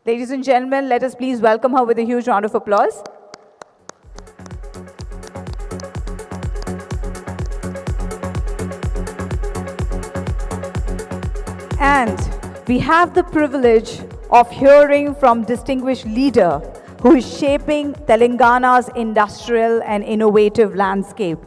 Ladies and gentlemen, let us please welcome her with a huge round of applause. And we have the privilege of hearing from distinguished leader who is shaping Telangana's industrial and innovative landscape.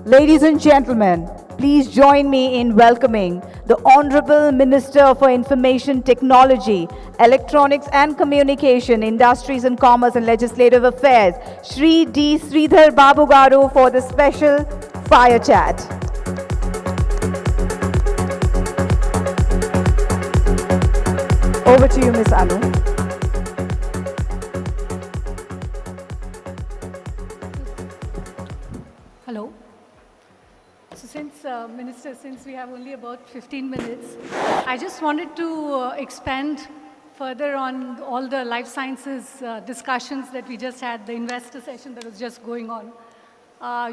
Ladies and gentlemen, please join me in welcoming the Honorable Minister for Information Technology, Electronics and Communication, Industries and Commerce and Legislative Affairs, Sri.Duddilla Sridhar Babu garu, for the special fire chat. Over to you, Ms. Anu. Hello. So since we have only about 15 minutes, I just wanted to expand further on all the life sciences discussions that we just had, the investor session that was just going on.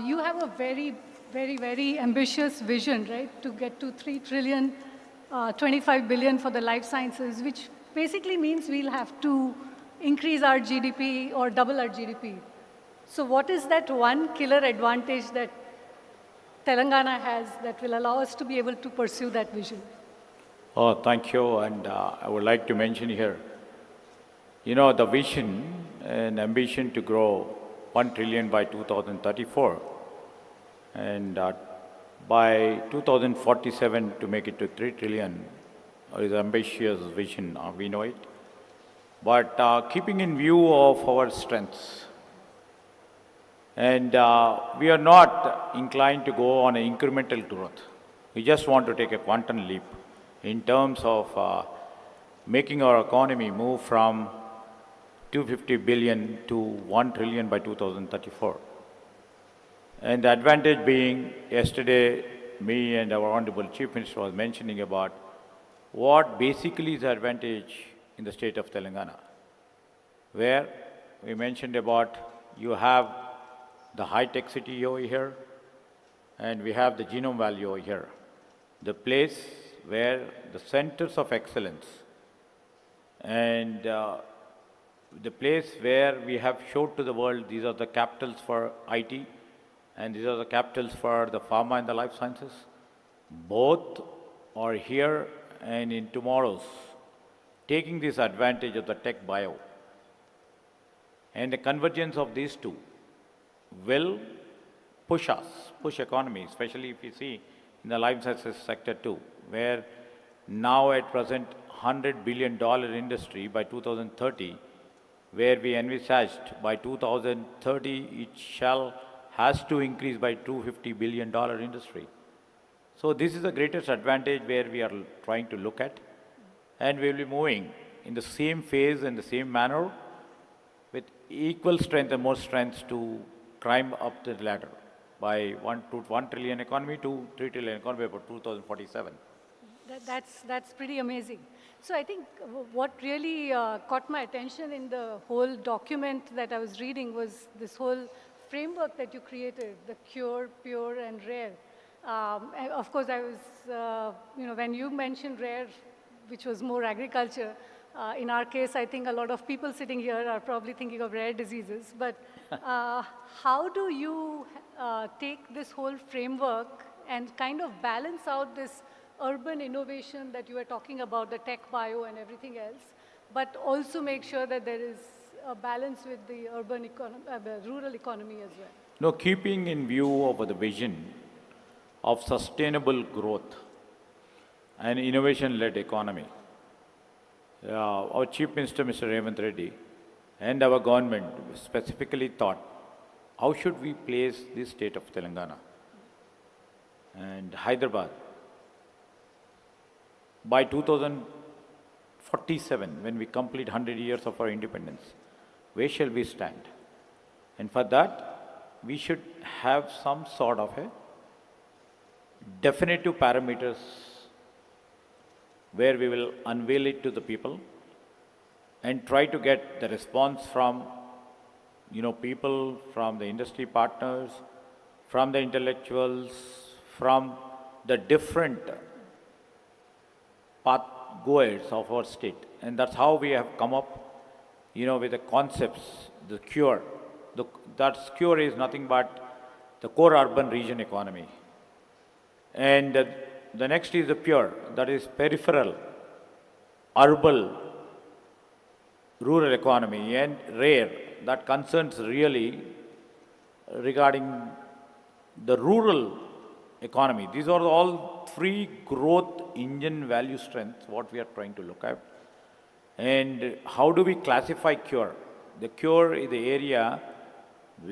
You have a very, very, very ambitious vision, right, to get to 3 trillion, 25 billion for the life sciences, which basically means we'll have to increase our GDP or double our GDP. So what is that one killer advantage that Telangana has that will allow us to be able to pursue that vision? Oh, thank you. And I would like to mention here, the vision and ambition to grow 1 trillion by 2034 and by 2047 to make it to 3 trillion is ambitious vision, we know it. But keeping in view of our strengths, and we are not inclined to go on an incremental growth. We just want to take a quantum leap in terms of making our economy move from 250 billion to 1 trillion by 2034. And the advantage being, yesterday, me and our Honorable Chief Minister was mentioning about what basically is the advantage in the state of Telangana, where we mentioned about you have the high-tech city over here, and we have the Genome Valley over here, the place where the centers of excellence and the place where we have showed to the world these are the capitals for IT and these are the capitals for the pharma and the life sciences. Both are here and in tomorrow's taking this advantage of the tech bio. And the convergence of these two will push economy, especially if you see in the life sciences sector too, where now at present $100 billion industry by 2030, where we envisaged by 2030 it has to increase by $250 billion industry. So this is the greatest advantage where we are trying to look at, and we will be moving in the same phase and the same manner with equal strength and more strength to climb up the ladder by 1 trillion economy to 3 trillion economy by 2047. That's pretty amazing. So I think what really caught my attention in the whole document that I was reading was this whole framework that you created, the cure, pure, and rare. And of course, I was, when you mentioned rare, which was more agriculture, in our case, I think a lot of people sitting here are probably thinking of rare diseases. But how do you take this whole framework and kind of balance out this urban innovation that you were talking about, the tech bio and everything else, but also make sure that there is a balance with the urban rural economy as well? No, keeping in view of the vision of sustainable growth and innovation-led economy, our Chief Minister, Mr. Revanth Reddy, and our government specifically thought, how should we place this state of Telangana and Hyderabad by 2047, when we complete 100 years of our independence? Where shall we stand? And for that, we should have some sort of a definitive parameters where we will unveil it to the people and try to get the response from people, from the industry partners, from the intellectuals, from the different path goers of our state. And that's how we have come up, with the concepts, the cure. That cure is nothing but the core urban region economy. And the next is the pure, that is peripheral, urban, rural economy, and rare, that concerns really regarding the rural economy. These are all three growth engine value strengths, what we are trying to look at. And how do we classify cure? The cure is the area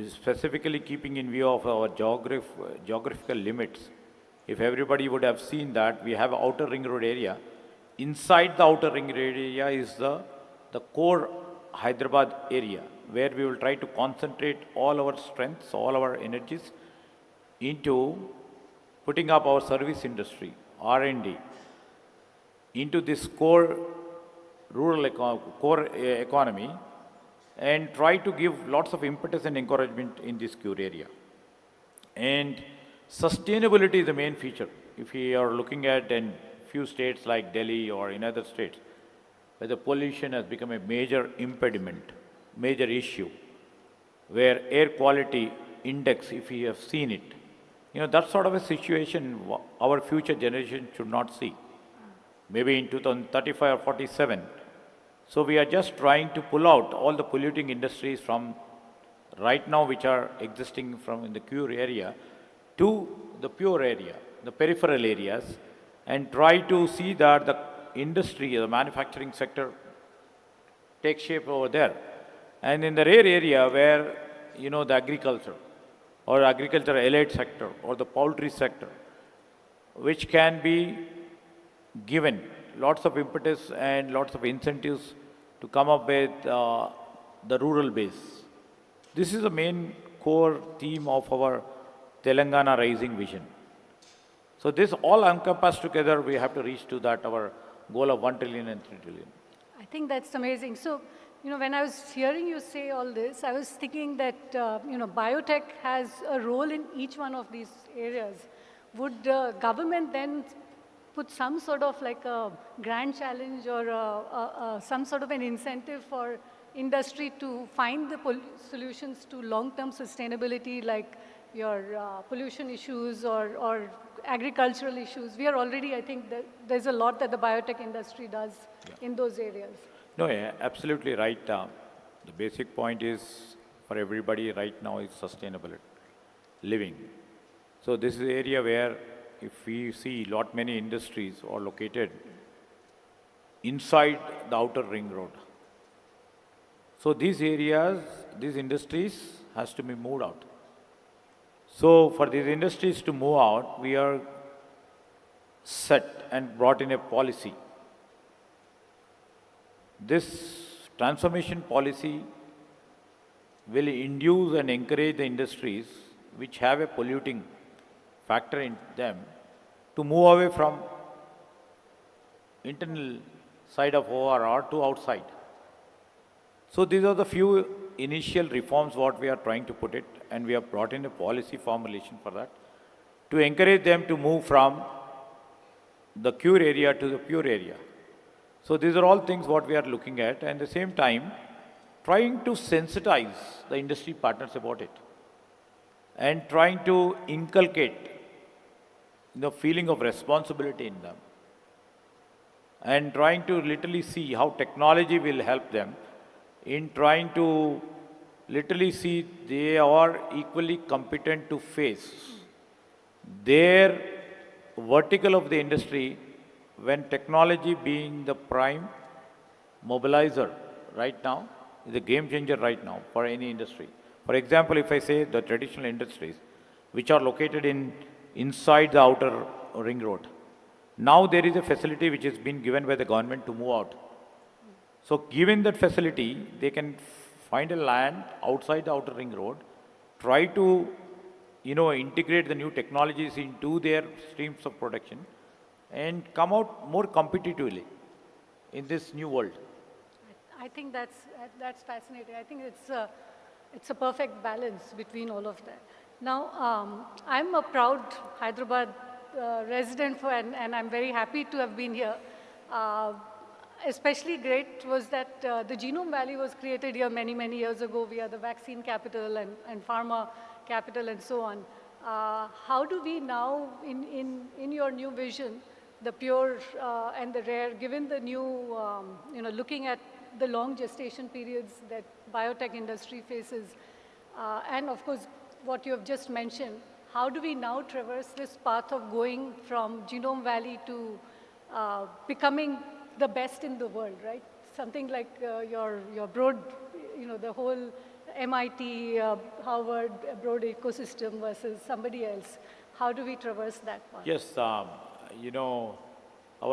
specifically keeping in view of our geographical limits. If everybody would have seen that, we have outer ring road area. Inside the outer ring road area is the core Hyderabad area, where we will try to concentrate all our strengths, all our energies into putting up our service industry, R&D, into this core economy, and try to give lots of impetus and encouragement in this cure area. And sustainability is the main feature. If we are looking at in few states like Delhi or in other states, where the pollution has become a major impediment, major issue, where air quality index, if we have seen it, that sort of a situation our future generation should not see. Maybe in 2035 or 47. So we are just trying to pull out all the polluting industries from right now, which are existing from in the cure area, to the pure area, the peripheral areas, and try to see that the industry, the manufacturing sector takes shape over there. And in the rare area where, the agriculture or agriculture allied sector or the poultry sector, which can be given lots of impetus and lots of incentives to come up with the rural base. This is the main core theme of our Telangana Rising vision. So this all encompassed together, we have to reach to that our goal of 1 trillion and 3 trillion. I think that's amazing. So, when I was hearing you say all this, I was thinking that, biotech has a role in each one of these areas. Would the government then put some sort of like a grand challenge or some sort of an incentive for industry to find the solutions to long-term sustainability, like your pollution issues or agricultural issues? We are already, I think, there's a lot that the biotech industry does in those areas. No, yeah, absolutely right. The basic point is for everybody right now is sustainable living. So this is the area where if we see many industries are located inside the outer ring road. So these areas, these industries has to be moved out. So for these industries to move out, we are set and brought in a policy. This transformation policy will induce and encourage the industries which have a polluting factor in them to move away from internal side of ORR to outside. So these are the few initial reforms what we are trying to put it, and we have brought in a policy formulation for that to encourage them to move from the cure area to the pure area. So these are all things what we are looking at, and at the same time trying to sensitize the industry partners about it and trying to inculcate the feeling of responsibility in them and trying to literally see how technology will help them in trying to literally see they are equally competent to face their vertical of the industry when technology being the prime mobilizer right now, is a game changer right now for any industry. For example, if I say the traditional industries which are located inside the outer ring road, now there is a facility which has been given by the government to move out. So given that facility, they can find a land outside the outer ring road, try to integrate the new technologies into their streams of production and come out more competitively in this new world. I think that's fascinating. I think it's a perfect balance between all of that. Now, I'm a proud Hyderabad resident and I'm very happy to have been here. especially great was that the Genome Valley was created here many, many years ago. We are the vaccine capital and pharma capital and so on. How do we now, in your new vision, the pure and the rare, given the new, looking at the long gestation periods that biotech industry faces, and of course, what you have just mentioned, how do we now traverse this path of going from Genome Valley to becoming the best in the world, right? Something like your broad, the whole MIT, Harvard broad ecosystem versus somebody else. How do we traverse that path? Yes, our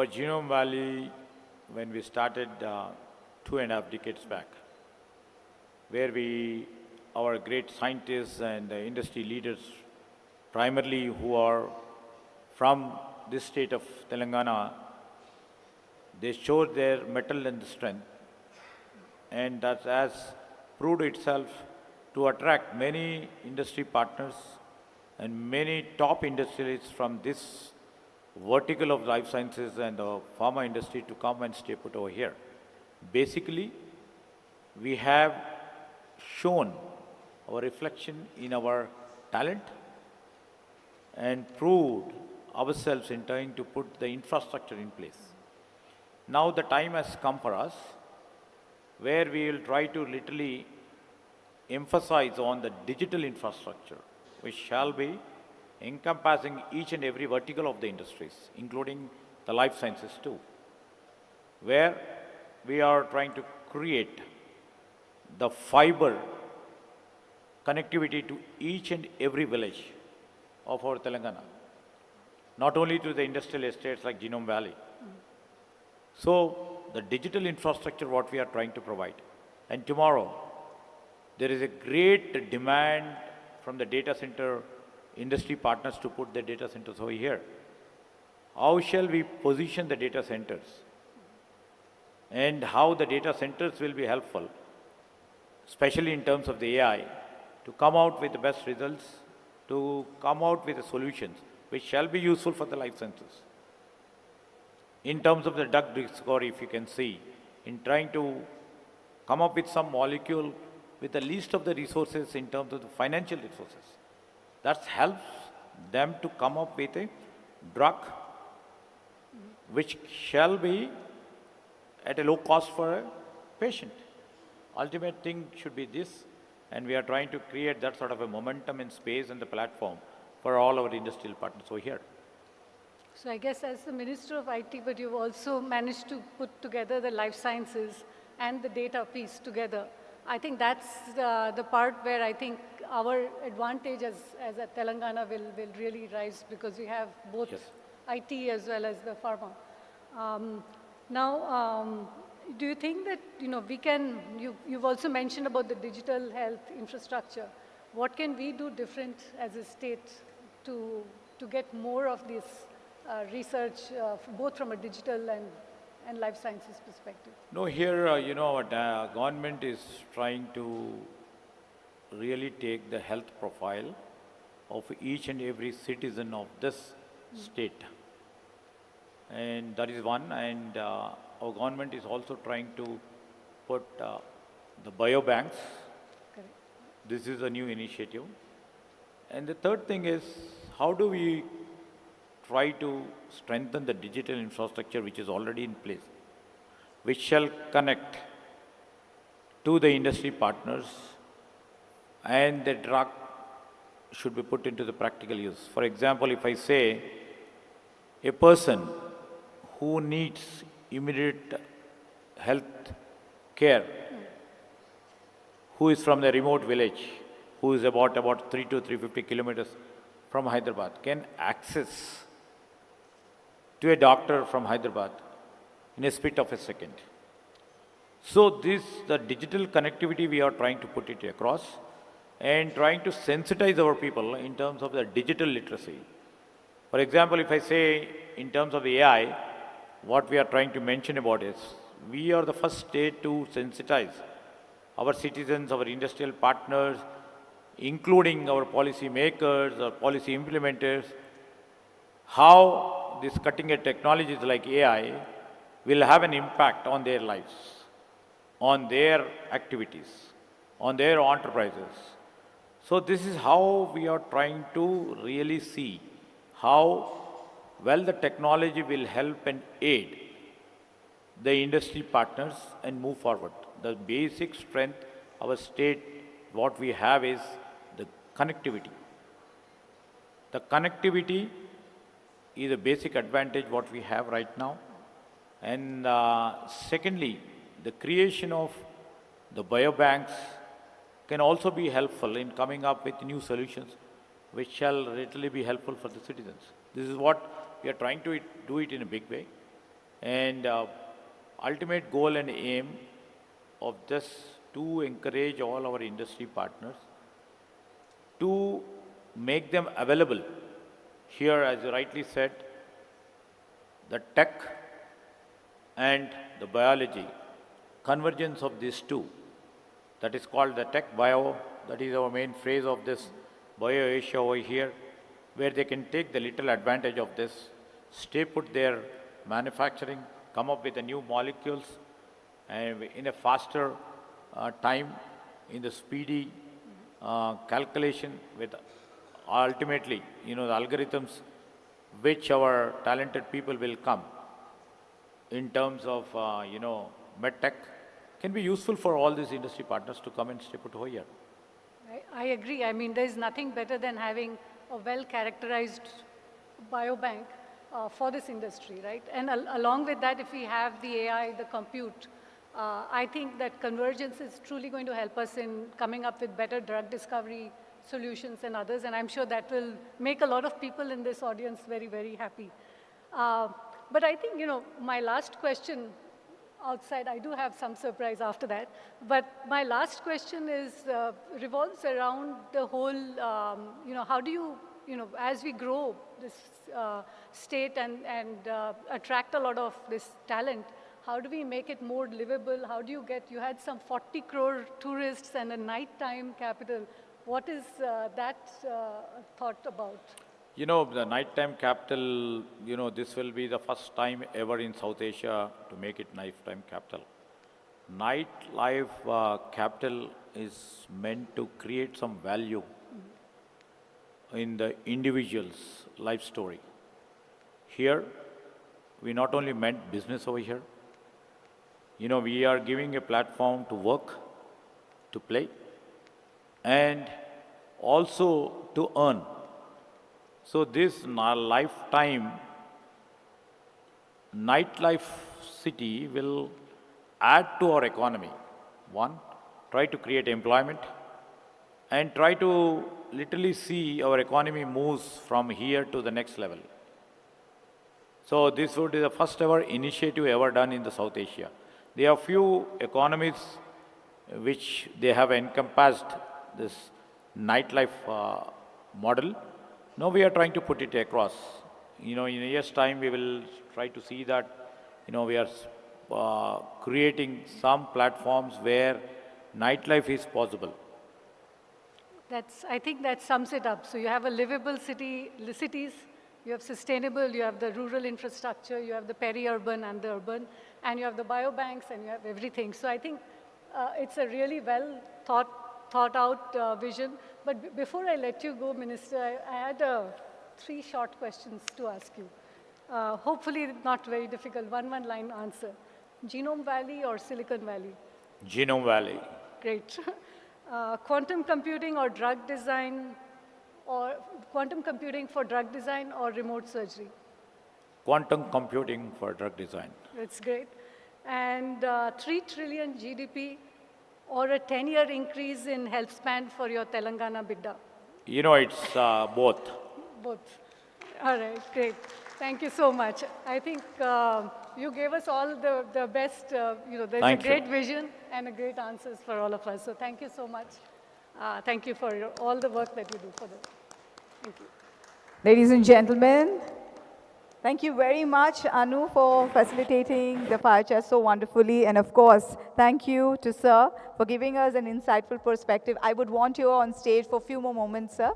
Genome Valley, when we started 2.5 decades back, where our great scientists and industry leaders, primarily who are from this state of Telangana, they showed their mettle and strength, and that has proved itself to attract many industry partners and many top industrialists from this vertical of life sciences and the pharma industry to come and stay put over here. Basically, we have shown our reflection in our talent and proved ourselves in trying to put the infrastructure in place. Now the time has come for us where we will try to literally emphasize on the digital infrastructure, which shall be encompassing each and every vertical of the industries, including the life sciences too, where we are trying to create the fiber connectivity to each and every village of our Telangana, not only to the industrial estates like Genome Valley. So the digital infrastructure what we are trying to provide. And tomorrow, there is a great demand from the data center industry partners to put their data centers over here. How shall we position the data centers? And how the data centers will be helpful, especially in terms of the AI, to come out with the best results, to come out with the solutions which shall be useful for the life sciences. In terms of the drug discovery, if you can see, in trying to come up with some molecule with the least of the resources in terms of the financial resources, that helps them to come up with a drug which shall be at a low cost for a patient. Ultimate thing should be this, and we are trying to create that sort of a momentum in space and the platform for all our industrial partners over here. So I guess as the Minister of IT, but you've also managed to put together the life sciences and the data piece together. I think that's the part where I think our advantage as a Telangana will really rise, because we have both Yes. IT as well as the pharma. Do you think that, we can, you've also mentioned about the digital health infrastructure. What can we do different as a state to get more of this research, both from a digital and life sciences perspective? No, here, our government is trying to really take the health profile of each and every citizen of this state. And that is one. And our government is also trying to put the biobanks. Correct. This is a new initiative. And the third thing is, how do we try to strengthen the digital infrastructure which is already in place, which shall connect to the industry partners, and the drug should be put into the practical use. For example, if I say a person who needs immediate health care, who is from the remote village, who is about 3 to 350 kilometers from Hyderabad, can access to a doctor from Hyderabad in a split of a second. So the digital connectivity we are trying to put it across and trying to sensitize our people in terms of the digital literacy. For example, if I say in terms of AI, what we are trying to mention about is, we are the first state to sensitize our citizens, our industrial partners, including our policy makers, our policy implementers, how these cutting-edge technologies like AI will have an impact on their lives, on their activities, on their enterprises. So this is how we are trying to really see how well the technology will help and aid the industry partners and move forward. The basic strength of our state, what we have is the connectivity. The connectivity is a basic advantage what we have right now. And secondly, the creation of the biobanks can also be helpful in coming up with new solutions which shall literally be helpful for the citizens. This is what we are trying to do it in a big way. And ultimate goal and aim of this to encourage all our industry partners to make them available. Here, as you rightly said, the tech and the biology, convergence of these two, that is called the tech bio, that is our main phrase of this BioAsia over here, where they can take the little advantage of this, stay put their manufacturing, come up with the new molecules and in a faster time, in the speedy calculation with ultimately, the algorithms which our talented people will come in terms of, medtech can be useful for all these industry partners to come and stay put over here. I agree. I mean, there's nothing better than having a well-characterized biobank for this industry, right? And along with that, if we have the AI, the compute, I think that convergence is truly going to help us in coming up with better drug discovery solutions and others, and I'm sure that will make a lot of people in this audience very, very happy. But I think, my last question outside, I do have some surprise after that, but my last question is, revolves around the whole, how do you, as we grow this state and attract a lot of this talent, how do we make it more livable? How do you had some 40 crore tourists and a nighttime capital. What is that thought about? The nighttime capital, this will be the first time ever in South Asia to make it nighttime capital. Nightlife capital is meant to create some value in the individual's life story. Here, we not only meant business over here, we are giving a platform to work, to play, and also to earn. So this lifetime nightlife city will add to our economy. One, try to create employment and try to literally see our economy moves from here to the next level. So this would be the first ever initiative ever done in the South Asia. There are few economies which they have encompassed this nightlife model. Now we are trying to put it across. In a year's time, we will try to see that, we are creating some platforms where nightlife is possible. I think that sums it up. So you have a livable cities, you have sustainable, you have the rural infrastructure, you have the peri-urban and the urban, and you have the biobanks and you have everything. So I think it's a really well thought out vision. But before I let you go, Minister, I had 3 short questions to ask you. Hopefully not very difficult, one line answer. Genome Valley or Silicon Valley? Genome Valley. Great. Quantum computing or drug design, or quantum computing for drug design or remote surgery? Quantum computing for drug design. That's great. And 3 trillion GDP or a 10-year increase in health span for your Telangana bidda? It's both. Both. All right, great. Thank you so much. I think you gave us all the best, there's a great vision and a great answers for all of us. So thank you so much. Thank you for all the work that you do for them. Thank you. Ladies and gentlemen, thank you very much, Anu, for facilitating the fire chat so wonderfully. And of course, thank you to Sir for giving us an insightful perspective. I would want you on stage for a few more moments, Sir.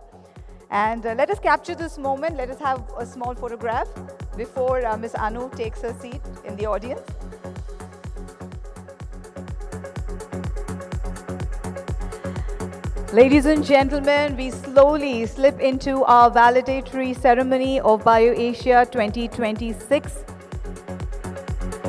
And let us capture this moment. Let us have a small photograph. before Ms. Anu takes her seat in the audience. Ladies and gentlemen, we slowly slip into our validatory ceremony of BioAsia 2026.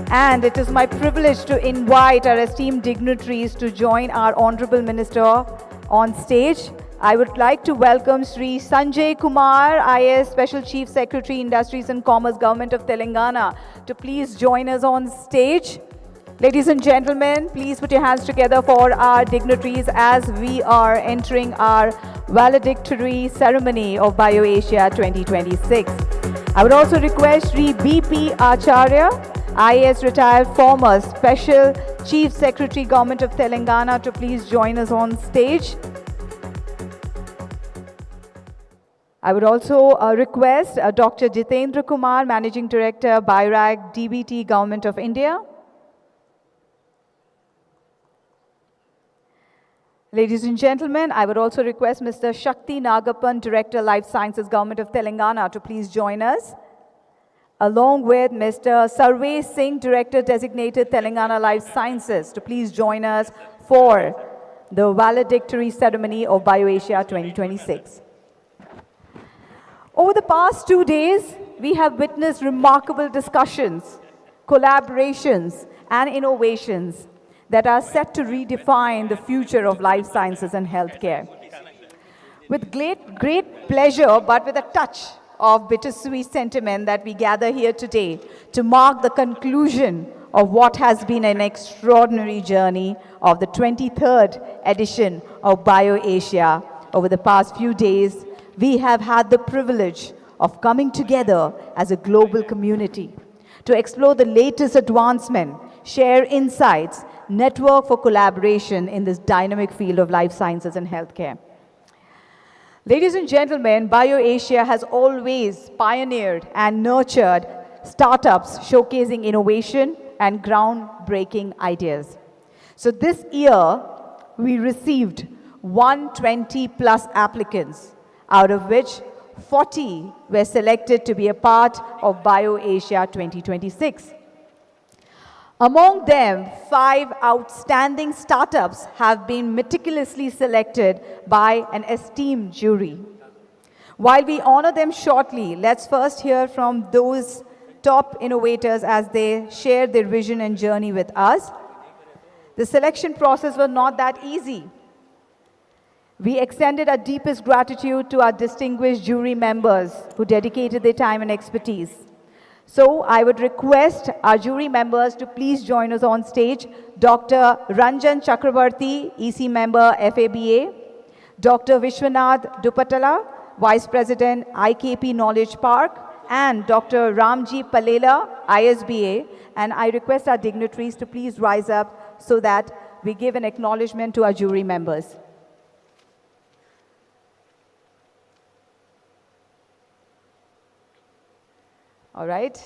And it is my privilege to invite our esteemed dignitaries to join our Honorable Minister on stage. I would like to welcome Sri Sanjay Kumar, IAS Special Chief Secretary, Industries and Commerce, Government of Telangana, to please join us on stage. Ladies and gentlemen, please put your hands together for our dignitaries as we are entering our valedictory ceremony of BioAsia 2026. I would also request Sri B.P. Acharya, IAS retired former Special Chief Secretary, Government of Telangana, to please join us on stage. I would also request Dr. Jitendra Kumar, Managing Director, BIRAG DBT, Government of India. Ladies and gentlemen, I would also request Mr. Shakti Nagapan, Director, Life Sciences, Government of Telangana, to please join us, along with Mr. Sarve Singh, Director, Designated, Telangana Life Sciences, to please join us for the valedictory ceremony of BioAsia 2026. Over the past 2 days, we have witnessed remarkable discussions, collaborations, and innovations that are set to redefine the future of life sciences and healthcare. With great pleasure, but with a touch of bittersweet sentiment, that we gather here today to mark the conclusion of what has been an extraordinary journey of the 23rd edition of BioAsia. Over the past few days, we have had the privilege of coming together as a global community to explore the latest advancement, share insights, network for collaboration in this dynamic field of life sciences and healthcare. Ladies and gentlemen, BioAsia has always pioneered and nurtured startups showcasing innovation and groundbreaking ideas. So this year, we received 120 plus applicants, out of which 40 were selected to be a part of BioAsia 2026. Among them, 5 outstanding startups have been meticulously selected by an esteemed jury. While we honor them shortly, let's first hear from those top innovators as they share their vision and journey with us. The selection process was not that easy. We extended our deepest gratitude to our distinguished jury members who dedicated their time and expertise. So I would request our jury members to please join us on stage. Dr. Ranjan Chakrabarti, EC member, FABA. Dr. Vishwanath Dupattala, Vice President, IKP Knowledge Park. And Dr. Ramji Palela, ISBA. And I request our dignitaries to please rise up so that we give an acknowledgement to our jury members. All right.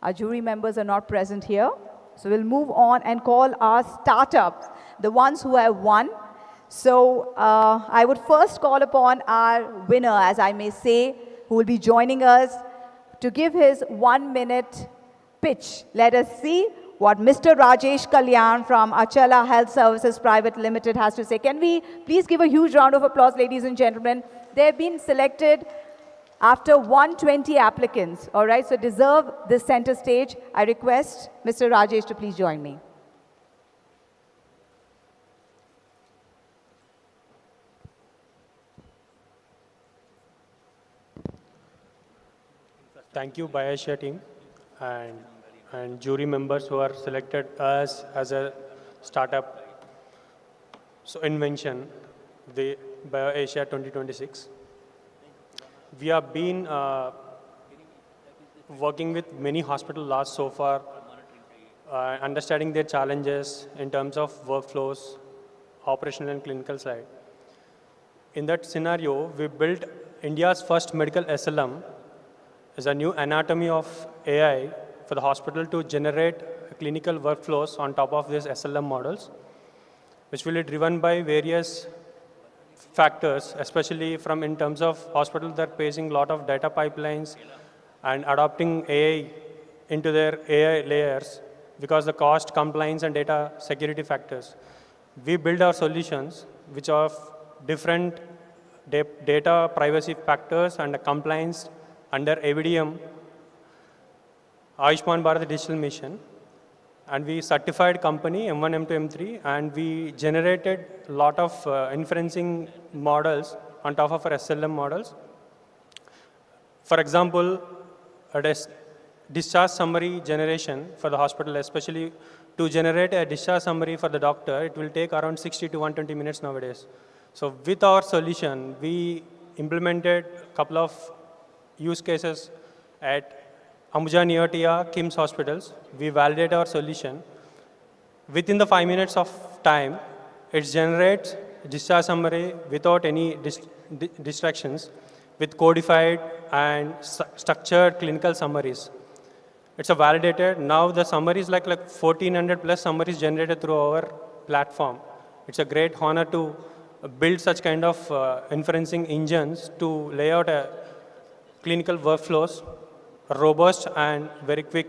Our jury members are not present here. So we'll move on and call our startups, the ones who have won. So I would first call upon our winner, as I may say, who will be joining us to give his 1-minute pitch. Let us see what Mr. Rajesh Kalyan from Achala Health Services Private Limited has to say. Can we please give a huge round of applause, ladies and gentlemen? They have been selected after 120 applicants, all right, so deserve this center stage. I request Mr. Rajesh to please join me. Thank you, BioAsia team, and jury members who are selected us as a startup. So invention, the BioAsia 2026. We have been working with many hospital labs so far, understanding their challenges in terms of workflows, operational and clinical side. In that scenario, we built India's first medical SLM as a new anatomy of AI for the hospital to generate clinical workflows on top of these SLM models, which will be driven by various factors, especially from in terms of hospitals that are facing a lot of data pipelines, and adopting AI into their AI layers because the cost, compliance, and data security factors. We build our solutions which are different data privacy factors and compliance under AVDM, Ayushman Bharat Digital Mission. And we certified company M1, M2, M3, and we generated a lot of inferencing models on top of our SLM models. For example, a discharge summary generation for the hospital, especially to generate a discharge summary for the doctor, it will take around 60 to 120 minutes nowadays. So with our solution, we implemented a couple of use cases at Ambuja Neotia, KIMS hospitals. We validate our solution. Within the 5 minutes of time, it generates discharge summary without any distractions with codified and structured clinical summaries. It's a validated. Now the summaries like 1400 plus summaries generated through our platform. It's a great honor to build such kind of inferencing engines to lay out a clinical workflows, robust and very quick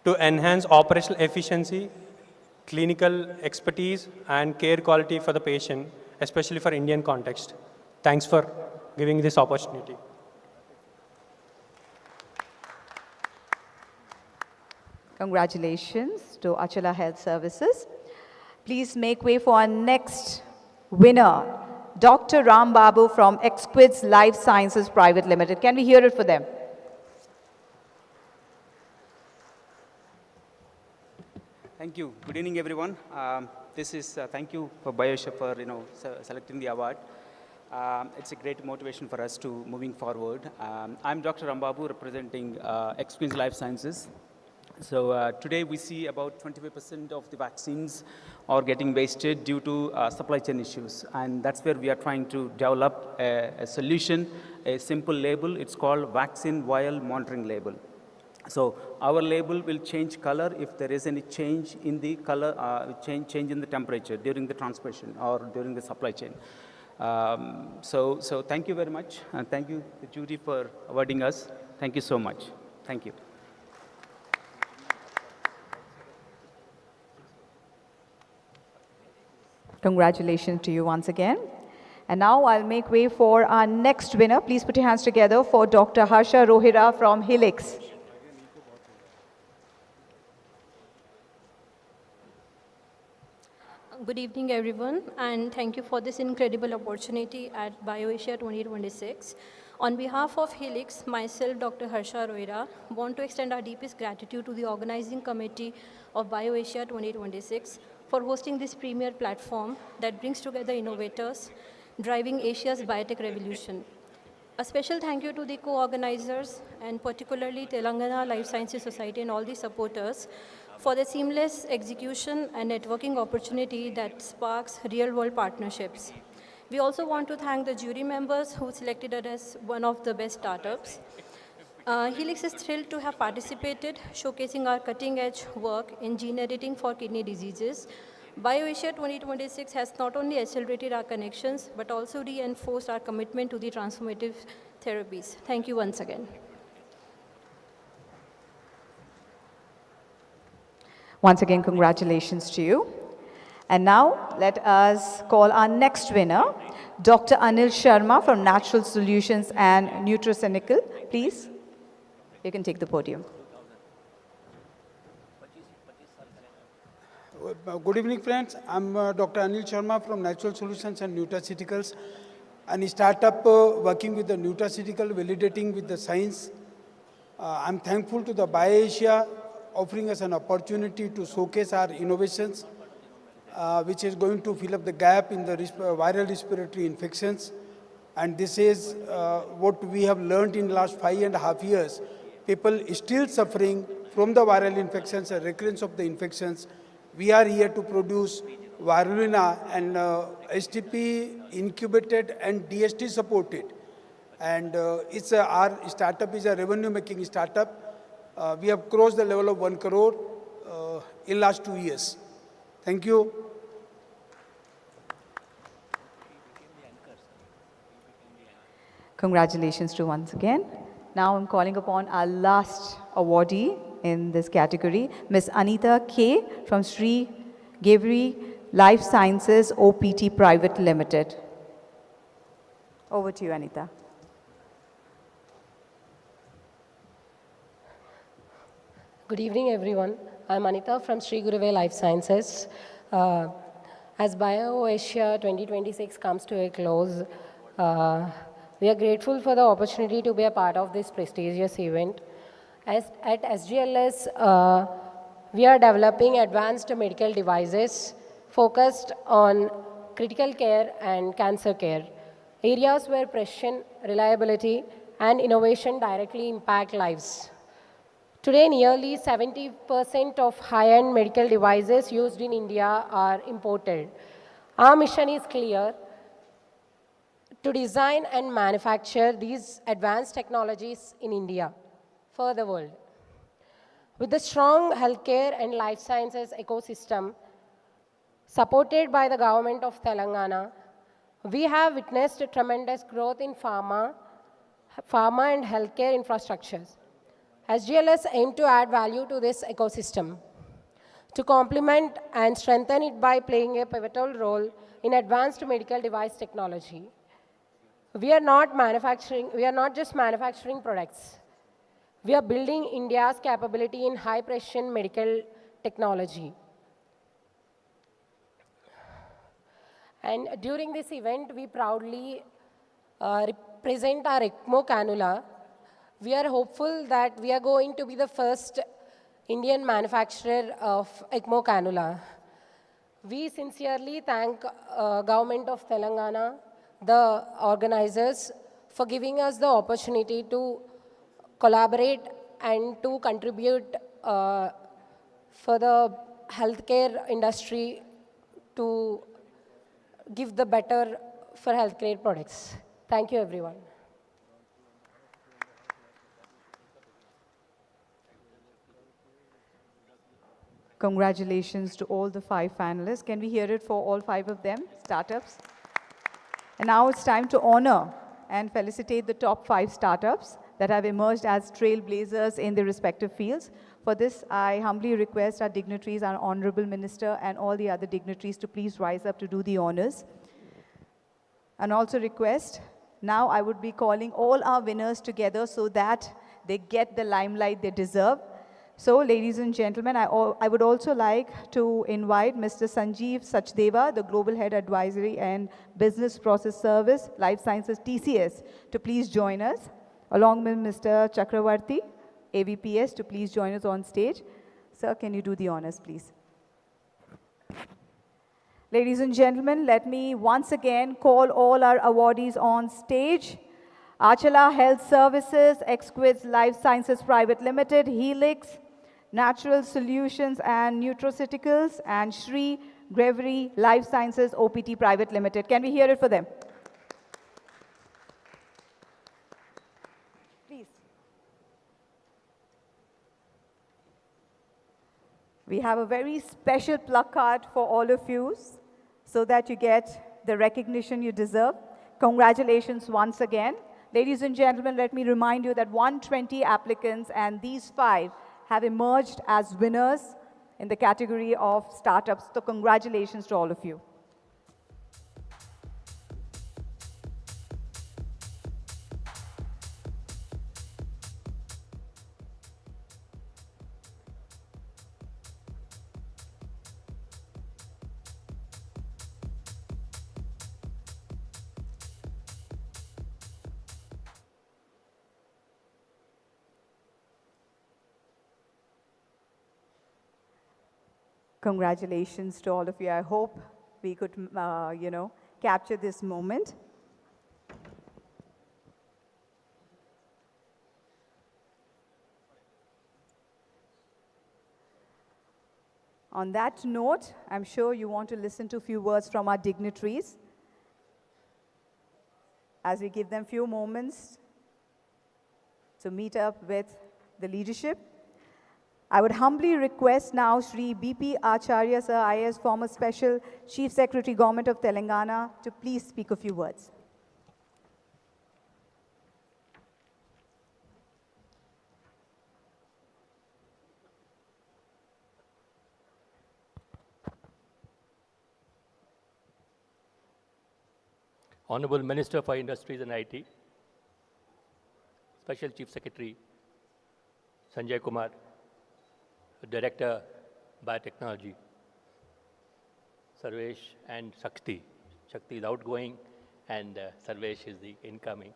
to enhance operational efficiency, clinical expertise, and care quality for the patient, especially for Indian context. Thanks for giving this opportunity. Congratulations to Achala Health Services. Please make way for our next winner, Dr. Ram Babu from Exquids Life Sciences Private Limited. Can we hear it for them? Thank you. Good evening, everyone. Thank you for BioAsia for selecting the award. It's a great motivation for us to moving forward. I'm Dr. Ram Babu representing Exquids Life Sciences. So today we see about 25% of the vaccines are getting wasted due to supply chain issues. And that's where we are trying to develop a solution, a simple label. It's called Vaccine Vial Monitoring Label. So our label will change color if there is any change in the color, change in the temperature during the transmission or during the supply chain. So thank you very much. And thank you, the jury, for awarding us. Thank you so much. Thank you. Congratulations to you once again. And now I'll make way for our next winner. Please put your hands together for Dr. Harsha Rohira from Hitex. Good evening, everyone, and thank you for this incredible opportunity at BioAsia 2026. On behalf of Helix, myself, Dr. Harsha Rohira, want to extend our deepest gratitude to the organizing committee of BioAsia 2026 for hosting this premier platform that brings together innovators, driving Asia's biotech revolution. A special thank you to the co-organizers and particularly Telangana Life Sciences Society and all the supporters for the seamless execution and networking opportunity that sparks real-world partnerships. We also want to thank the jury members who selected us as one of the best startups. Helix is thrilled to have participated, showcasing our cutting-edge work in gene editing for kidney diseases. BioAsia 2026 has not only accelerated our connections, but also reinforced our commitment to the transformative therapies. Thank you once again. Once again, congratulations to you. And now, let us call our next winner, Dr. Anil Sharma from Natural Solutions and Nutraceutical. Please, you can take the podium. Good evening, friends. I'm Dr. Anil Sharma from Natural Solutions and Nutraceuticals, and a startup working with the nutraceutical, validating with the science. I'm thankful to the BioAsia offering us an opportunity to showcase our innovations, which is going to fill up the gap in the viral respiratory infections. And this is what we have learned in the last 5.5 years. People still suffering from the viral infections and recurrence of the infections. We are here to produce virulina and STP incubated and DST supported. And our startup is a revenue-making startup. We have crossed the level of 1 crore in last 2 years. Thank you. Congratulations to once again. Now I'm calling upon our last awardee in this category, Ms. Anita K. from Sri.Duddilla Life Sciences OPT Private Limited. Over to you, Anita. Good evening, everyone. I'm Anita from Sri.Duddilla Life Sciences. As BioAsia 2026 comes to a close, we are grateful for the opportunity to be a part of this prestigious event. At SGLS, we are developing advanced medical devices focused on critical care and cancer care, areas where precision, reliability, and innovation directly impact lives. Today, nearly 70% of high-end medical devices used in India are imported. Our mission is clear: to design and manufacture these advanced technologies in India for the world. With the strong healthcare and life sciences ecosystem supported by the government of Telangana, we have witnessed a tremendous growth in pharma and healthcare infrastructures. SGLS aim to add value to this ecosystem, to complement and strengthen it by playing a pivotal role in advanced medical device technology. We are not just manufacturing products. We are building India's capability in high precision medical technology. And during this event, we proudly represent our ECMO cannula. We are hopeful that we are going to be the first Indian manufacturer of ECMO cannula. We sincerely thank Government of Telangana, the organizers, for giving us the opportunity to collaborate and to contribute for the healthcare industry to give the better for healthcare products. Thank you, everyone. Congratulations to all the 5 finalists. Can we hear it for all 5 of them, startups? And now it's time to honor and felicitate the top 5 startups that have emerged as trailblazers in their respective fields. For this, I humbly request our dignitaries, our Honorable Minister, and all the other dignitaries to please rise up to do the honors. And also request, now I would be calling all our winners together so that they get the limelight they deserve. So, ladies and gentlemen, I would also like to invite Mr. Sanjeev Sachdeva, the Global Head Advisory and Business Process Service, Life Sciences TCS, to please join us, along with Mr. Chakravarti, AVPS, to please join us on stage. Sir, can you do the honors, please? Ladies and gentlemen, let me once again call all our awardees on stage. Achala Health Services, Exquisite Life Sciences Private Limited, Helix, Natural Solutions and Nutraceuticals, and Sri.Duddilla Life Sciences OPT Private Limited. Can we hear it for them? Please. We have a very special placard for all of you so that you get the recognition you deserve. Congratulations once again. Ladies and gentlemen, let me remind you that 120 applicants, and these 5 have emerged as winners in the category of startups. So congratulations to all of you. Congratulations to all of you. I hope we could, capture this moment. On that note, I'm sure you want to listen to a few words from our dignitaries as we give them a few moments to meet up with the leadership. I would humbly request now Shri B.P. Acharya Sir, IAS, former Special Chief Secretary, Government of Telangana, to please speak a few words. Honorable Minister for Industries and IT, Special Chief Secretary Sanjay Kumar, Director Biotechnology, Sarvesh and Shakti. Shakti is outgoing and Sarvesh is the incoming.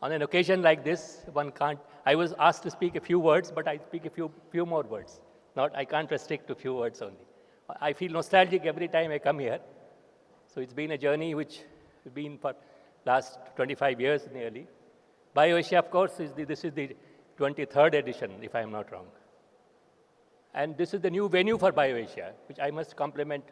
On an occasion like this, one can't, I was asked to speak a few words, but I speak a few more words. I can't restrict to few words only. I feel nostalgic every time I come here. So it's been a journey which has been for last 25 years nearly. BioAsia, of course, this is the 23rd edition, if I'm not wrong. And this is the new venue for BioAsia, which I must compliment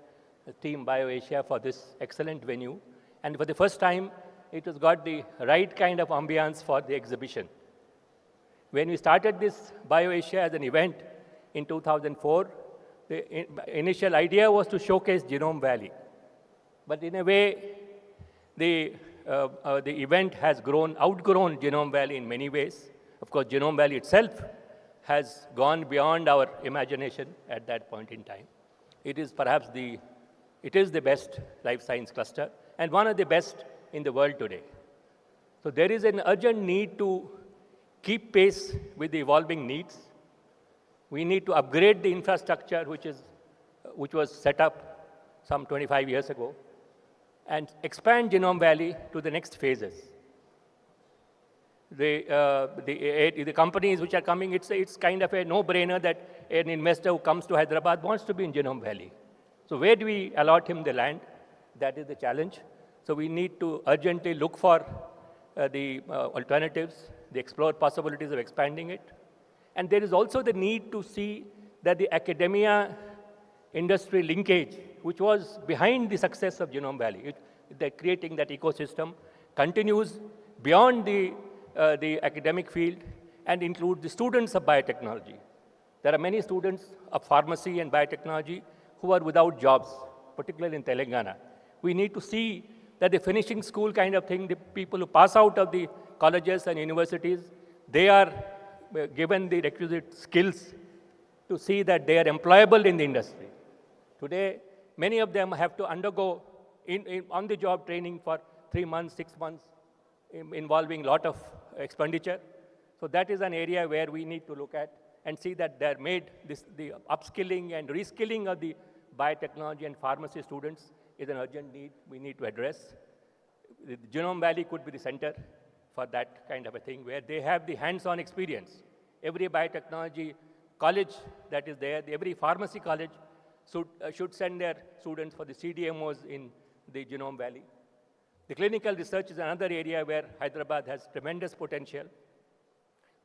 the team BioAsia for this excellent venue. And for the first time, it has got the right kind of ambience for the exhibition. When we started this BioAsia as an event in 2004, the initial idea was to showcase Genome Valley. But in a way, the event has outgrown Genome Valley in many ways. Of course, Genome Valley itself has gone beyond our imagination at that point in time. It is perhaps the best life science cluster and one of the best in the world today. So there is an urgent need to keep pace with the evolving needs. We need to upgrade the infrastructure which was set up some 25 years ago and expand Genome Valley to the next phases. The companies which are coming, it's kind of a no-brainer that an investor who comes to Hyderabad wants to be in Genome Valley. So where do we allot him the land? That is the challenge. So we need to urgently look for the alternatives, explore possibilities of expanding it. And there is also the need to see that the academia-industry linkage, which was behind the success of Genome Valley, creating that ecosystem, continues beyond the academic field and includes the students of biotechnology. There are many students of pharmacy and biotechnology who are without jobs, particularly in Telangana. We need to see that the finishing school kind of thing, the people who pass out of the colleges and universities, they are given the requisite skills to see that they are employable in the industry. Today, many of them have to undergo on-the-job training for 3 months, 6 months, involving a lot of expenditure. So that is an area where we need to look at and see that they're made the upskilling and reskilling of the biotechnology and pharmacy students is an urgent need we need to address. The Genome Valley could be the center for that kind of a thing, where they have the hands-on experience. Every biotechnology college that is there, every pharmacy college should send their students for the CDMOs in the Genome Valley. The clinical research is another area where Hyderabad has tremendous potential.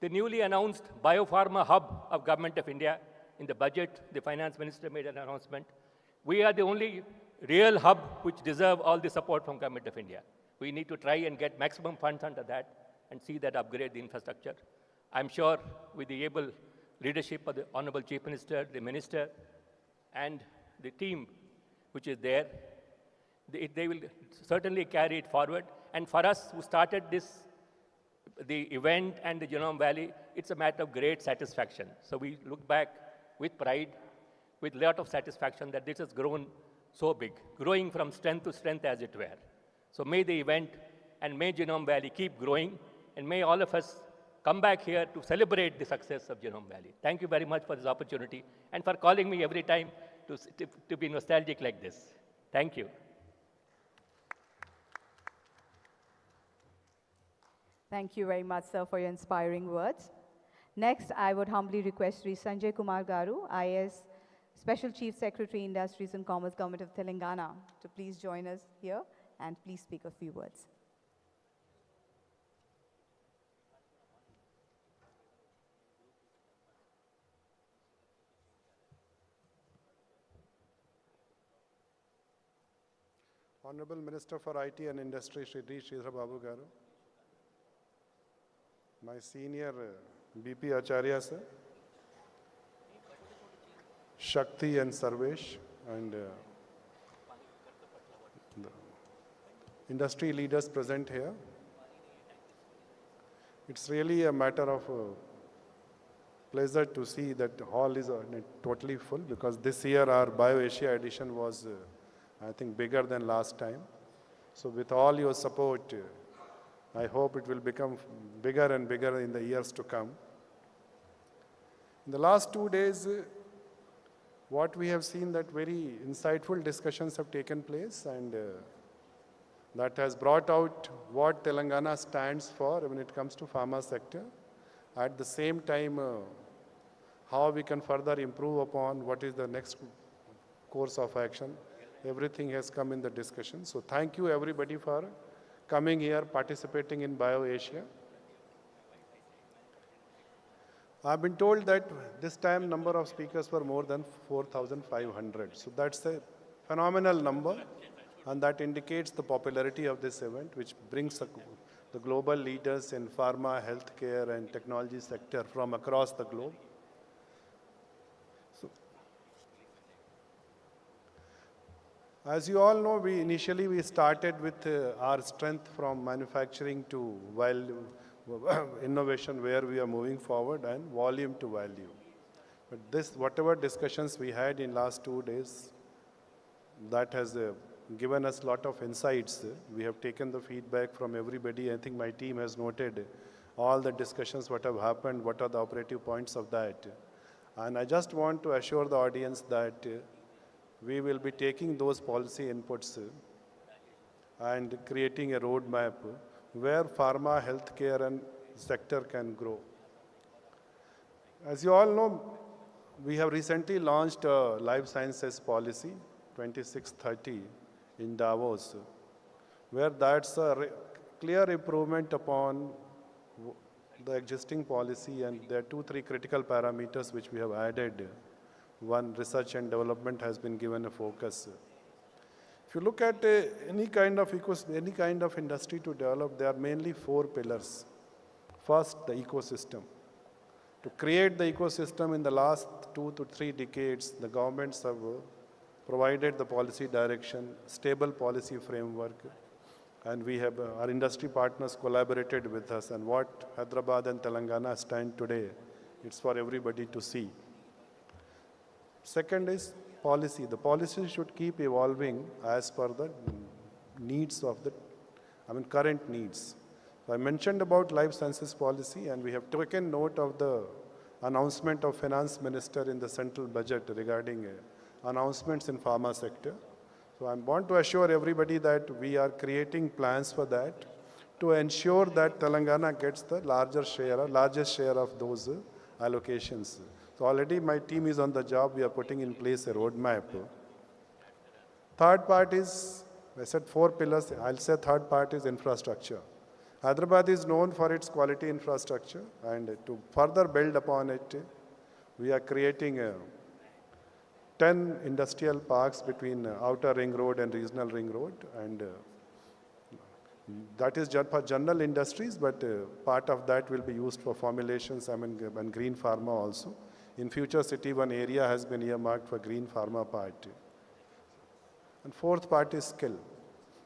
The newly announced Biopharma Hub of Government of India, in the budget, the finance minister made an announcement. We are the only real hub which deserve all the support from Government of India. We need to try and get maximum funds under that and see that upgrade the infrastructure. I'm sure with the able leadership of the Honorable Chief Minister, the Minister, and the team which is there, they will certainly carry it forward. And for us who started the event and the Genome Valley, it's a matter of great satisfaction. So we look back with pride, with a lot of satisfaction that this has grown so big, growing from strength to strength as it were. So may the event and may Genome Valley keep growing, and may all of us come back here to celebrate the success of Genome Valley. Thank you very much for this opportunity and for calling me every time to be nostalgic like this. Thank you. Thank you very much, sir, for your inspiring words. Next, I would humbly request Sri Sanjay Kumar Garu, IS Special Chief Secretary, Industries and Commerce, Government of Telangana, to please join us here and please speak a few words. Honorable Minister for IT and Industry, Sri.Duddilla Sridhar Babu Garu, my senior BP Acharya sir, Shakti and Sarvesh, and the industry leaders present here. It's really a matter of pleasure to see that the hall is totally full, because this year our BioAsia edition was I think bigger than last time. So with all your support, I hope it will become bigger and bigger in the years to come. In the last 2 days, what we have seen that very insightful discussions have taken place, and that has brought out what Telangana stands for when it comes to pharma sector. At the same time, how we can further improve upon what is the next course of action. Everything has come in the discussion. So thank you everybody for coming here, participating in BioAsia. I've been told that this time number of speakers were more than 4,500. So that's a phenomenal number, and that indicates the popularity of this event, which brings the global leaders in pharma, healthcare, and technology sector from across the globe. So, as you all know, we started with our strength from manufacturing to value, innovation, where we are moving forward, and volume to value. But this, whatever discussions we had in last 2 days, that has given us a lot of insights. We have taken the feedback from everybody. I think my team has noted all the discussions, what have happened, what are the operative points of that. And I just want to assure the audience that we will be taking those policy inputs and creating a roadmap where pharma, healthcare, and sector can grow. As you all know, we have recently launched a life sciences policy, 2630, in Davos, where that's a clear improvement upon the existing policy, and there are 2-3 critical parameters which we have added. One, research and development has been given a focus. If you look at any kind of industry to develop, there are mainly 4 pillars. First, the ecosystem. To create the ecosystem in the last 2 to 3 decades, the governments have provided the policy direction, stable policy framework, and we have our industry partners collaborated with us, and what Hyderabad and Telangana stand today, it's for everybody to see. Second is policy. The policy should keep evolving as per the needs of the, current needs. So I mentioned about life sciences policy, and we have taken note of the announcement of Finance Minister in the central budget regarding announcements in pharma sector. So I want to assure everybody that we are creating plans for that to ensure that Telangana gets the largest share of those allocations. So already my team is on the job. We are putting in place a roadmap. Third part is, I said 4 pillars. I'll say third part is infrastructure. Hyderabad is known for its quality infrastructure, and to further build upon it, we are creating 10 industrial parks between outer ring road and regional ring road, and that is for general industries, but part of that will be used for formulations and green pharma also. In future, City 1 area has been earmarked for green pharma part. And fourth part is skill.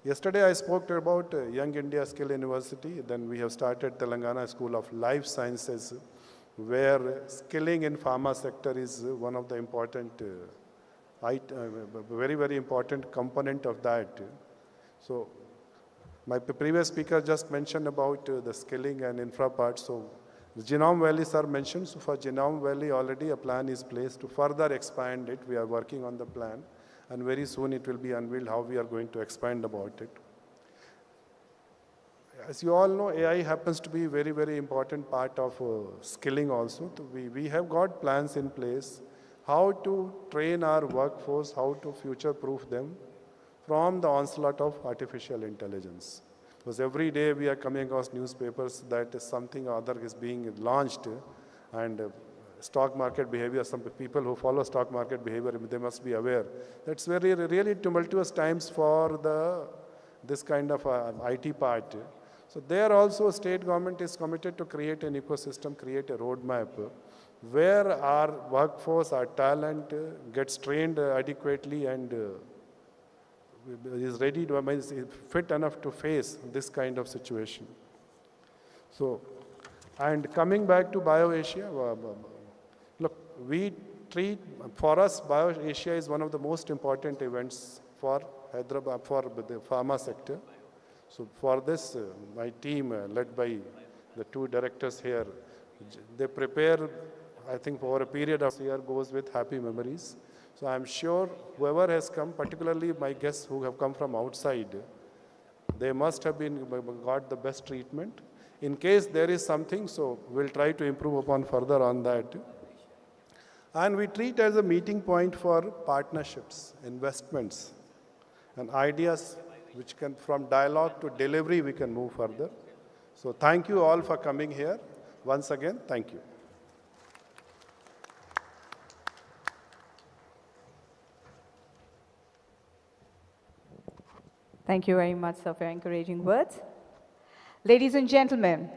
Yesterday I spoke about Young India Skill University. Then we have started Telangana School of Life Sciences, where skilling in pharma sector is one of the important, very, very important component of that. So my previous speaker just mentioned about the skilling and infra part. So the Genome Valley sir mentioned, so for Genome Valley already a plan is placed to further expand it. We are working on the plan, and very soon it will be unveiled how we are going to expand about it. As you all know, AI happens to be a very, very important part of skilling also. So we have got plans in place how to train our workforce, how to future-proof them from the onslaught of artificial intelligence. Because every day we are coming across newspapers that something or other is being launched, and stock market behavior, some people who follow stock market behavior, they must be aware. That's very, really tumultuous times for this kind of IT part. So there also state government is committed to create an ecosystem, create a roadmap where our workforce, our talent gets trained adequately and is ready to, is fit enough to face this kind of situation. So, and coming back to BioAsia, look, we treat, for us, BioAsia is one of the most important events for Hyderabad, for the pharma sector. So for this, my team, led by the two directors here, they prepare, I think, for a period of year goes with happy memories. So I'm sure whoever has come, particularly my guests who have come from outside, they must have got the best treatment. In case there is something, so we'll try to improve upon further on that. And we treat as a meeting point for partnerships, investments, and ideas which can, from dialogue to delivery, we can move further. So thank you all for coming here. Once again, thank you. Thank you very much, sir, for your encouraging words. Ladies and gentlemen,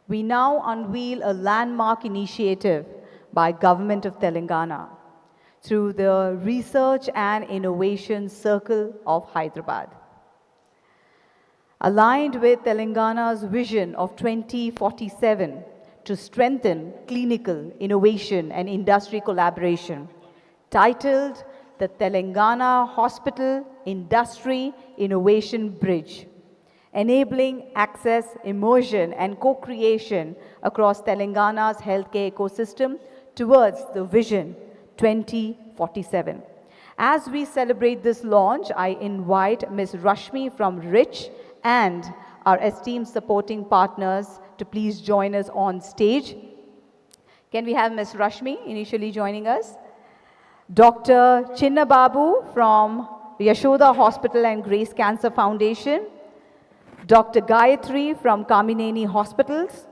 we now unveil a landmark initiative by Government of Telangana through the Research and Innovation Circle of Hyderabad. Aligned with Telangana's vision of 2047 to strengthen clinical, innovation and industry collaboration, titled the Telangana Hospital Industry Innovation Bridge, enabling access, immersion, and co-creation across Telangana's healthcare ecosystem towards the Vision 2047. As we celebrate this launch, I invite Ms. Rashmi from RICH and our esteemed supporting partners to please join us on stage. Can we have Ms. Rashmi initially joining us? Dr. Chinna Babu from Yashoda Hospital and Grace Cancer Foundation, Dr. Gayatri from Kamineni Hospitals,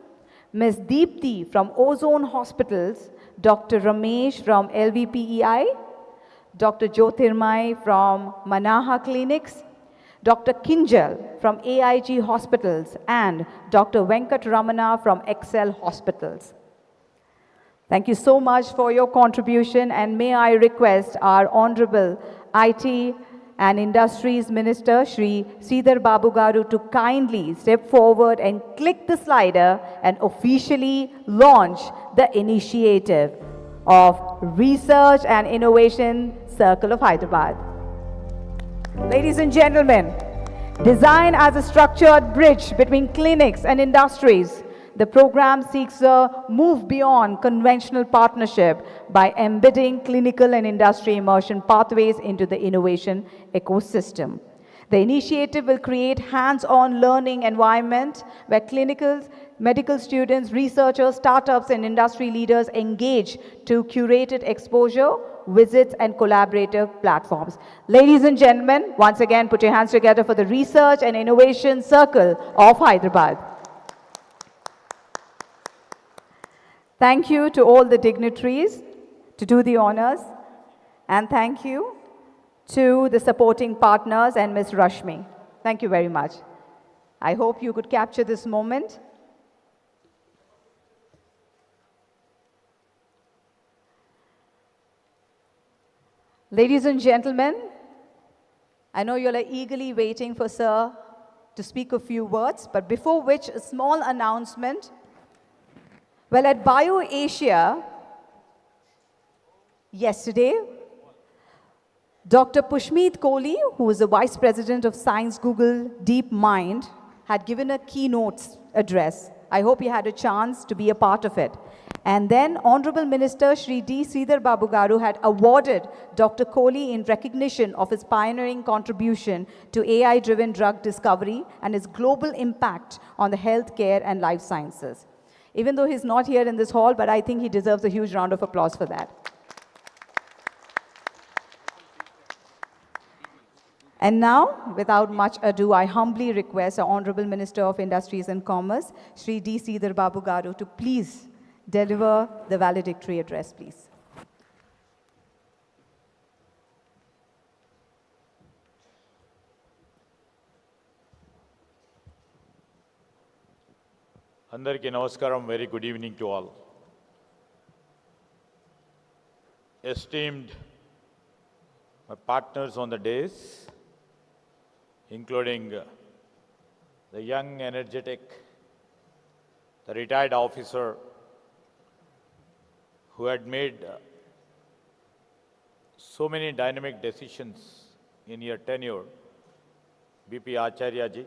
Ms. Deepthi from Ozone Hospitals, Dr. Ramesh from LVPEI, Dr. Jyotirmai from Manaha Clinics, Dr. Kinjal from AIG Hospitals, and Dr. Venkat Ramana from Excel Hospitals. Thank you so much for your contribution, and may I request our Honorable IT and Industries Minister, Sridhar Babu Garu, to kindly step forward and click the slider and officially launch the initiative of Research and Innovation Circle of Hyderabad. Ladies and gentlemen, designed as a structured bridge between clinics and industries, the program seeks a move beyond conventional partnership by embedding clinical and industry immersion pathways into the innovation ecosystem. The initiative will create hands-on learning environment where clinicals, medical students, researchers, startups, and industry leaders engage to curated exposure, visits, and collaborative platforms. Ladies and gentlemen, once again, put your hands together for the Research and Innovation Circle of Hyderabad. Thank you to all the dignitaries to do the honors, and thank you to the supporting partners and Ms. Rashmi. Thank you very much. I hope you could capture this moment. Ladies and gentlemen, I know you're eagerly waiting for Sir to speak a few words, but before which, a small announcement. Well, at BioAsia, yesterday, Dr. Pushmeet Kohli, who is the Vice President of Science Google DeepMind, had given a keynote address. I hope you had a chance to be a part of it. And then Honorable Minister Sri.Duddilla Sridhar Babu Garu had awarded Dr. Kohli in recognition of his pioneering contribution to AI-driven drug discovery and his global impact on the healthcare and life sciences. Even though he's not here in this hall, but I think he deserves a huge round of applause for that. And now, without much ado, I humbly request the Honorable Minister of Industries and Commerce, Sri.Duddilla Sridhar Babu Garu, to please deliver the valedictory address, please. Andariki namaskaram, very good evening to all. Esteemed my partners on the dais, including the young, energetic, the retired officer who had made so many dynamic decisions in your tenure, BP Acharya ji,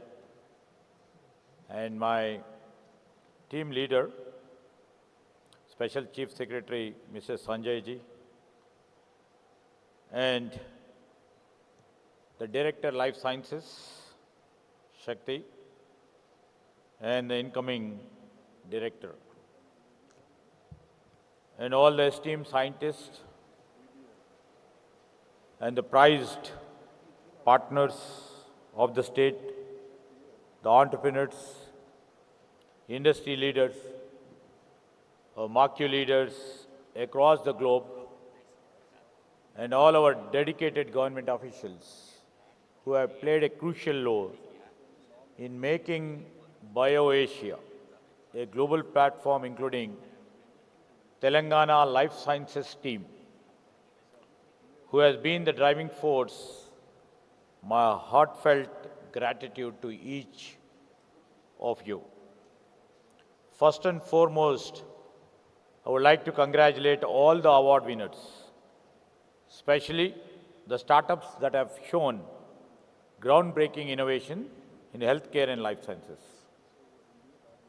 and my team leader, Special Chief Secretary, Mrs. Sanjay ji, and the Director Life Sciences, Shakti, and the incoming Director, and all the esteemed scientists and the prized partners of the state, the entrepreneurs, industry leaders, marquee leaders across the globe, and all our dedicated government officials who have played a crucial role in making BioAsia a global platform, including Telangana Life Sciences team, who has been the driving force. My heartfelt gratitude to each of you. First and foremost, I would like to congratulate all the award winners, especially the startups that have shown groundbreaking innovation in healthcare and life sciences.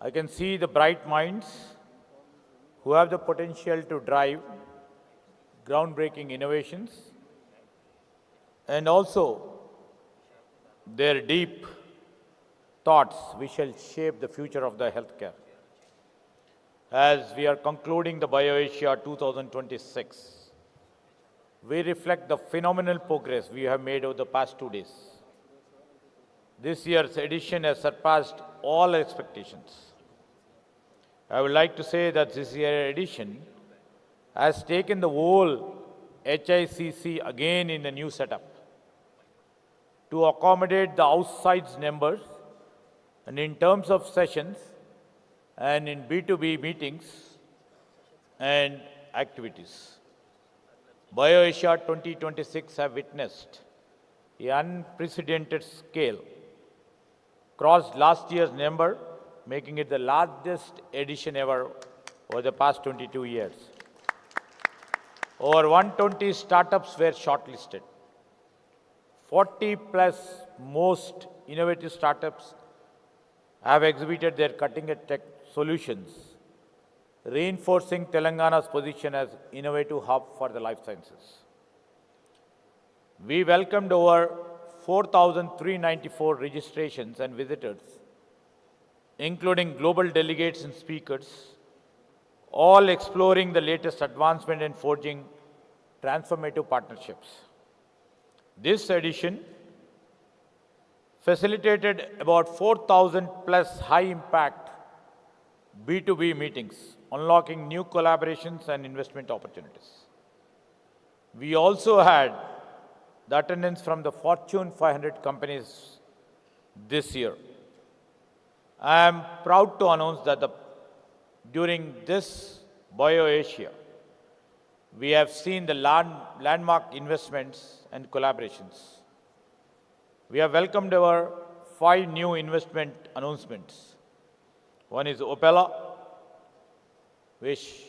I can see the bright minds who have the potential to drive groundbreaking innovations, and also their deep thoughts which shall shape the future of the healthcare. As we are concluding the BioAsia 2026, we reflect the phenomenal progress we have made over the past 2 days. This year's edition has surpassed all expectations. I would like to say that this year's edition has taken the whole HICC again in a new setup to accommodate the outside numbers, and in terms of sessions and in B2B meetings and activities. BioAsia 2026 have witnessed an unprecedented scale, crossed last year's number, making it the largest edition ever over the past 22 years. Over 120 startups were shortlisted. 40 plus most innovative startups have exhibited their cutting-edge tech solutions, reinforcing Telangana's position as innovative hub for the life sciences. We welcomed over 4,394 registrations and visitors, including global delegates and speakers, all exploring the latest advancement and forging transformative partnerships. This edition facilitated about 4,000 plus high-impact B2B meetings, unlocking new collaborations and investment opportunities. We also had the attendance from the Fortune 500 companies this year. I am proud to announce that during this BioAsia, we have seen the landmark investments and collaborations. We have welcomed our 5 new investment announcements. One is Opella, which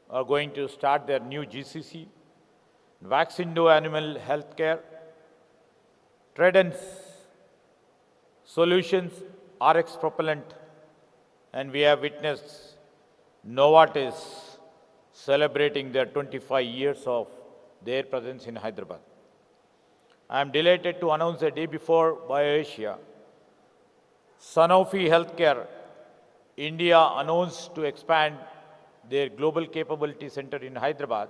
are going to start their new GCC, Vaccindo Animal Healthcare, Trident Solutions, RX Propellant, and we have witnessed Novartis celebrating their 25 years of their presence in Hyderabad. I am delighted to announce the day before BioAsia, Sanofi Healthcare India announced to expand their global capability center in Hyderabad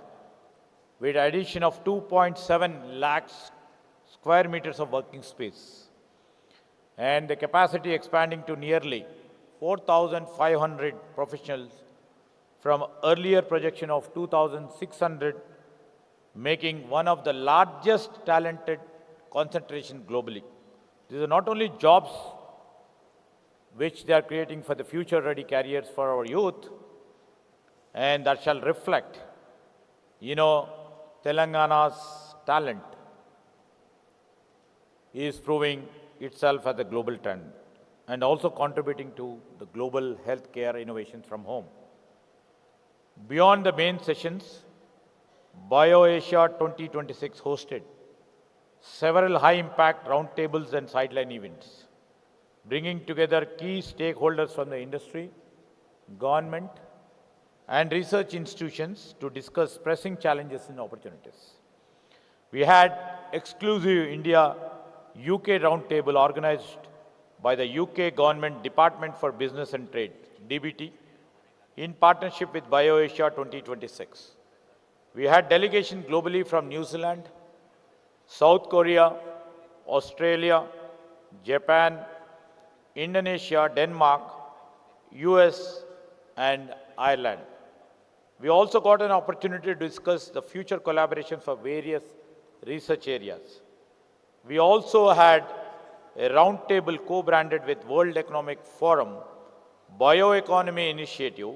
with addition of 2.7 lakhs square meters of working space, and the capacity expanding to nearly 4,500 professionals from earlier projection of 2,600, making one of the largest talented concentration globally. These are not only jobs which they are creating for the future-ready careers for our youth, and that shall reflect, Telangana's talent is proving itself as a global trend and also contributing to the global healthcare innovations from home. Beyond the main sessions, BioAsia 2026 hosted several high-impact roundtables and sideline events, bringing together key stakeholders from the industry, government, and research institutions to discuss pressing challenges and opportunities. We had exclusive India-UK roundtable organized by the UK Government Department for Business and Trade, DBT, in partnership with BioAsia 2026. We had delegation globally from New Zealand, South Korea, Australia, Japan, Indonesia, Denmark, US, and Ireland. We also got an opportunity to discuss the future collaborations for various research areas. We also had a roundtable co-branded with World Economic Forum Bioeconomy Initiative,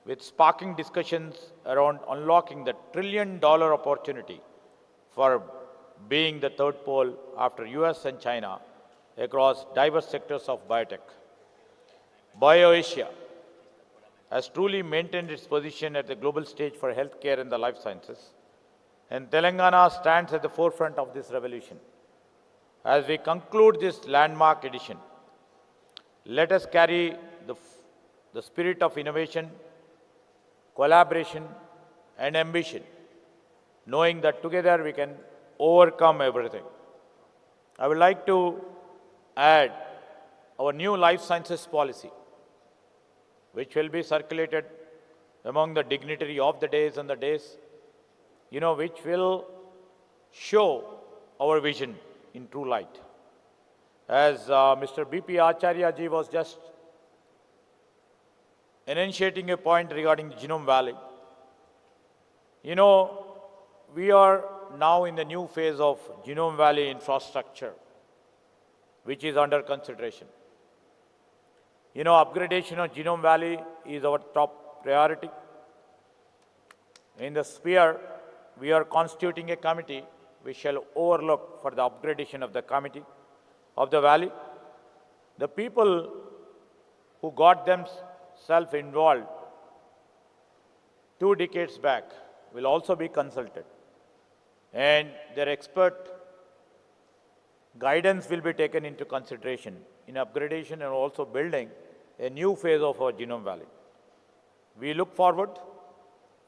with sparking discussions around unlocking the $1 trillion opportunity for being the third pole after US and China across diverse sectors of biotech. BioAsia has truly maintained its position at the global stage for healthcare and the life sciences, and Telangana stands at the forefront of this revolution. As we conclude this landmark edition, let us carry the spirit of innovation, collaboration, and ambition, knowing that together we can overcome everything. I would like to add our new life sciences policy, which will be circulated among the dignitary of the days and the days, which will show our vision in true light. As Mr. B.P. Acharya ji was just enunciating a point regarding the Genome Valley. We are now in the new phase of Genome Valley infrastructure, which is under consideration. Upgradation of Genome Valley is our top priority. In the sphere, we are constituting a committee which shall overlook for the upgradation of the committee of the valley. The people who got themselves involved 2 decades back will also be consulted, and their expert guidance will be taken into consideration in upgradation and also building a new phase of our Genome Valley. We look forward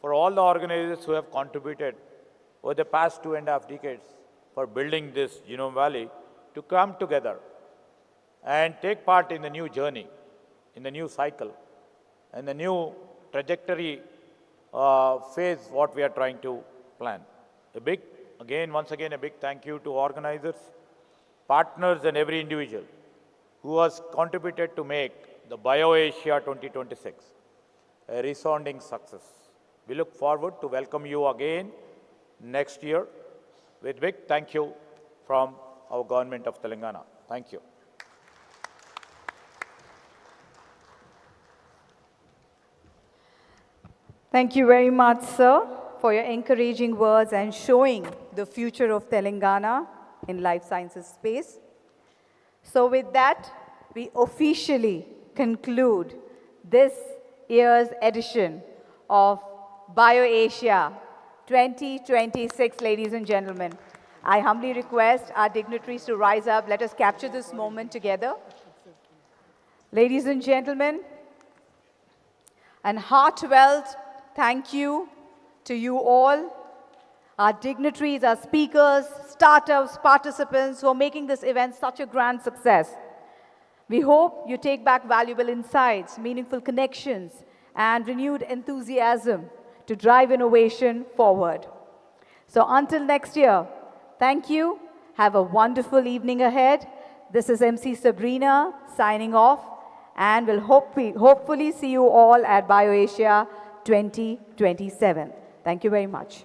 for all the organizers who have contributed over the past 2.5 decades for building this Genome Valley to come together and take part in the new journey, in the new cycle, and the new trajectory phase what we are trying to plan. Once again, a big thank you to organizers, partners, and every individual who has contributed to make the BioAsia 2026 a resounding success. We look forward to welcome you again next year with big thank you from our government of Telangana. Thank you. Thank you very much, sir, for your encouraging words and showing the future of Telangana in life sciences space. So with that, we officially conclude this year's edition of BioAsia 2026, ladies and gentlemen. I humbly request our dignitaries to rise up. Let us capture this moment together. Ladies and gentlemen, and heartfelt thank you to you all, our dignitaries, our speakers, startups, participants who are making this event such a grand success. We hope you take back valuable insights, meaningful connections, and renewed enthusiasm to drive innovation forward. So until next year, thank you. Have a wonderful evening ahead. This is MC Sabrina signing off, and we'll hopefully see you all at BioAsia 2027. Thank you very much.